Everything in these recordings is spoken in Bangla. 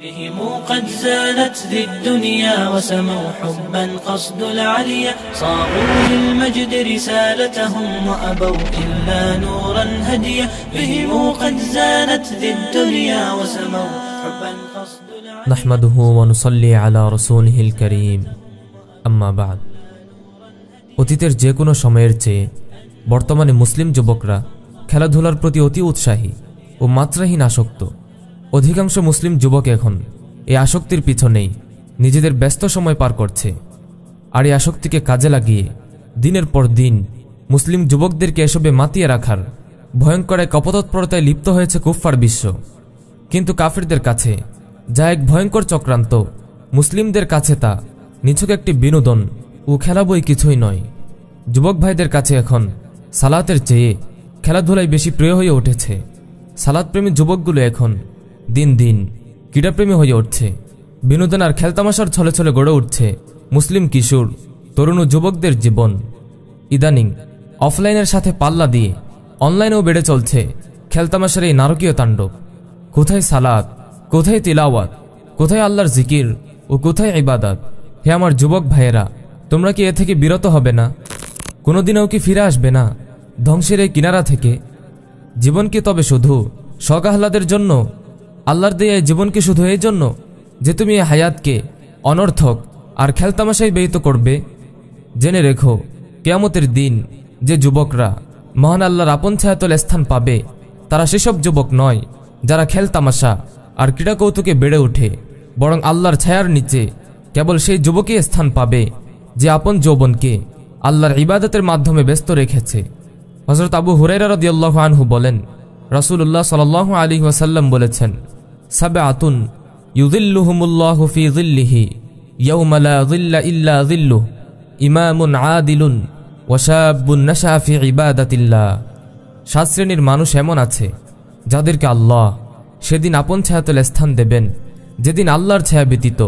بهم قد زانت ذي الدنيا وسموا حبا قصد العليا صاغوا للمجد رسالتهم وأبوا إلا نورا هديا بهم قد زانت ذي الدنيا وسموا حبا قصد العليا نحمده ونصلي على رسوله الكريم أما بعد অতীতের যে কোনো সময়ের চেয়ে বর্তমানে মুসলিম যুবকরা খেলাধুলার প্রতি অতি উৎসাহী ও মাত্রাহীন আসক্ত। অধিকাংশ মুসলিম যুবক এখন এই আসক্তির পিছনেই নিজেদের ব্যস্ত সময় পার করছে। আর এই আসক্তিকে কাজে লাগিয়ে দিনের পর দিন মুসলিম যুবকদেরকে এসবে মাতিয়ে রাখার ভয়ঙ্কর এক অপতৎপরতায় লিপ্ত হয়েছে কুফফার বিশ্ব। কিন্তু কাফিরদের কাছে যা এক ভয়ঙ্কর চক্রান্ত, মুসলিমদের কাছে তা নিছক একটি বিনোদন ও খেলা বই কিছুই নয়। যুবক ভাইদের কাছে এখন সালাতের চেয়ে খেলাধুলাই বেশি প্রিয় হয়ে উঠেছে। সালাতপ্রেমী যুবকগুলো এখন দিন দিন ক্রীড়াপ্রেমী হয়ে উঠছে। বিনোদন আর খেলতামাশার ছলে ছলে গড়ে উঠছে মুসলিম কিশোর তরুণ ও যুবকদের জীবন। ইদানিং অফলাইনের সাথে পাল্লা দিয়ে অনলাইনেও বেড়ে চলছে খেলতামাশার এই নারকীয় তাণ্ডব। কোথায় সালাত, কোথায় তিলাওয়াত, কোথায় আল্লাহর জিকির ও কোথায় ইবাদত? হে আমার যুবক ভাইয়েরা, তোমরা কি এ থেকে বিরত হবে না? কোনোদিনও কি ফিরে আসবে না ধ্বংসের এই কিনারা থেকে? জীবন কি তবে শুধু শখ আহ্লাদের জন্য? আল্লাহর দেয়া জীবন কি শুধু এই জন্য যে তুমি এই হায়াতকে অনর্থক আর খেলতামাশায় ব্যয়িত করবে? জেনে রেখো, কিয়ামতের দিন যে যুবকরা মহান আল্লাহর আপন ছায়াতলে স্থান পাবে তারা সেসব যুবক নয় যারা খেলতামাশা আর ক্রীড়া কৌতুকে বেড়ে ওঠে, বরং আল্লাহর ছায়ার নিচে কেবল সেই যুবকই স্থান পাবে যে আপন যৌবনকে আল্লাহর ইবাদতের মাধ্যমে ব্যস্ত রেখেছে। হযরত আবু হুরায়রা রাদিয়াল্লাহু আনহু বলেন, রাসূলুল্লাহ সাল্লাল্লাহু আলাইহি ওয়াসাল্লাম বলেছেন, সাবআতুন ইউযিল্লুহুমুল্লাহু ফি যিল্লিহি ইয়াওমা লা যিল্লা ইল্লা যিল্লুহু ইমামুন আদিলুন ওয়া শাবুন নাশা ফি ইবাদাতিল্লাহ। 7 শ্রেণীর মানুষ এমন আছে যাদেরকে আল্লাহ সেদিন আপন ছায়াতলে স্থান দেবেন, যেদিন আল্লাহর ছায়া ব্যতীত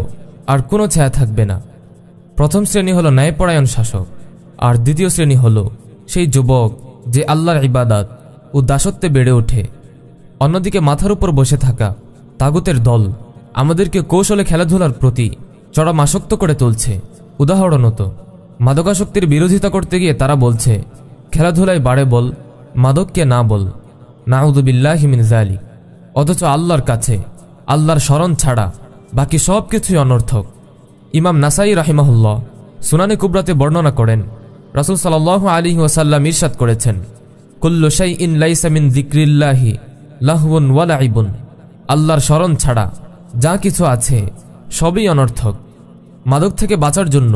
আর কোনো ছায়া থাকবে না। প্রথম শ্রেণী হলো ন্যায়পরায়ণ শাসক, আর দ্বিতীয় শ্রেণী হলো সেই যুবক যে আল্লাহর ইবাদত ও দাসত্বে বেড়ে ওঠে। অন্যদিকে মাথার উপর বসে থাকা তাগুতের দল আমাদেরকে কৌশলে খেলাধুলার প্রতি চরম আসক্ত করে তুলছে। উদাহরণত মাদকাসক্তির বিরোধিতা করতে গিয়ে তারা বলছে, খেলাধুলায় বাড়ে বল, মাদককে না বল। নাউযুবিল্লাহি মিন যালিক। অথচ আল্লাহর কাছে আল্লাহর শরণ ছাড়া বাকি সব কিছুই অনর্থক। ইমাম নাসাই রাহিমাহুল্লাহ সুনানে কুবরাতে বর্ণনা করেন, রাসূল সাল্লাল্লাহু আলাইহি ওয়াসাল্লাম ইরশাদ করেছেন, কুল্লু শাইইন লাইসা মিন যিকরিল্লাহি লাহওয়ুন ওয়া লাইবুন। আল্লাহর শরণ ছাড়া যা কিছু আছে সবই অনর্থক। মাদক থেকে বাঁচার জন্য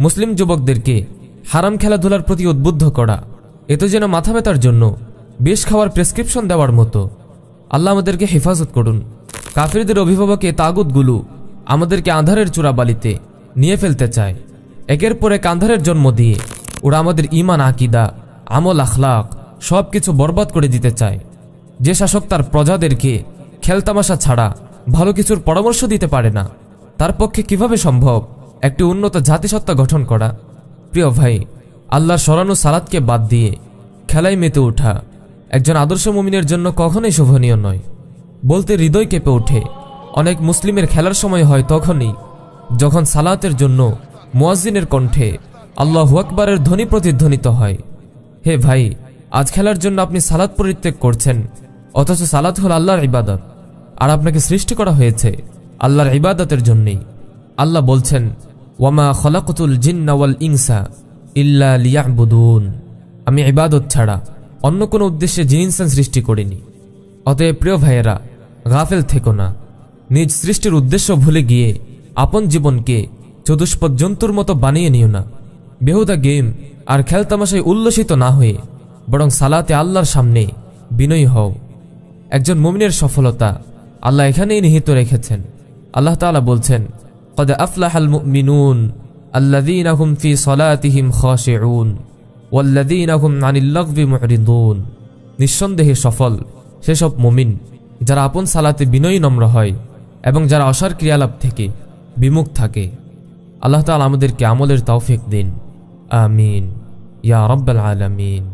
মুসলিম যুবকদেরকে হারাম খেলাধুলার প্রতি উদ্বুদ্ধ করা এ তো যেন মাথা ব্যথার জন্য বিষ খাওয়ার প্রেসক্রিপশন দেওয়ার মতো। আল্লাহ আমাদেরকে হেফাজত করুন। কাফিরদের অভিভাবকে তাগুতগুলো আমাদেরকে আঁধারের চূড়াবালিতে নিয়ে ফেলতে চায়। একের পর এক আঁধারের জন্ম দিয়ে ওরা আমাদের ঈমান, আকীদা, আমল, আখলাক সব কিছু বরবাদ করে দিতে চায়। যে শাসক তার প্রজাদেরকে খেলতামাশা ছাড়া ভালো কিছুর পরামর্শ দিতে পারে না, তার পক্ষে কিভাবে সম্ভব একটি উন্নত জাতিসত্তা গঠন করা? প্রিয় ভাই, আল্লাহর শরণ সালাতকে বাদ দিয়ে খেলায় মেতে ওঠা একজন আদর্শ মুমিনের জন্য কখনোই শোভনীয় নয়। বলতে হৃদয় কেঁপে ওঠে। অনেক মুসলিমের খেলার সময় হয় তখনই যখন সালাতের জন্য মুয়াজ্জিনের কণ্ঠে আল্লাহু আকবারের ধ্বনি প্রতিধ্বনিত হয়। হে ভাই, আজ খেলার জন্য আপনি সালাত পরিত্যাগ করছেন, অথচ সালাত হল আল্লাহর ইবাদত, আর আপনাকে সৃষ্টি করা হয়েছে আল্লাহর ইবাদতের জন্যই। আল্লাহ বলছেন, ওয়ামা খলাকতুল জিন্না ওয়াল ইনসা ইল্লা লিয়াবুদুন। আমি ইবাদত ছাড়া অন্য কোনো উদ্দেশ্যে জিন ইনসান সৃষ্টি করিনি। অতএব প্রিয় ভাইয়েরা, গাফেল থেকো না। নিজ সৃষ্টির উদ্দেশ্য ভুলে গিয়ে আপন জীবনকে চতুষ্পদ জন্তুর মতো বানিয়ে নিও না। বেহুদা গেম আর খেলতামাশায় উল্লসিত না হয়ে বরং সালাতে আল্লাহর সামনে বিনয়ী হও। একজন মুমিনের সফলতা আল্লাহ এখানেই নিহিত রেখেছেন। আল্লাহ তাআলা বলছেন, ক্বাদ আফলাহাল মুমিনুন আল্লাযীনা হুম ফি সালাতিহিম খাশিউন ওয়াল্লাযীনা হুম আনিল লাগবি মুরিদুন। নিঃসন্দেহে সফল সেসব মুমিন যারা আপন সালাতে বিনয়ী নম্র হয় এবং যারা অসার ক্রিয়ালাপ থেকে বিমুখ থাকে। আল্লাহ তাআলা আমাদেরকে আমলের তৌফিক দিন। আমিন ইয়া রাব্বাল আলামিন।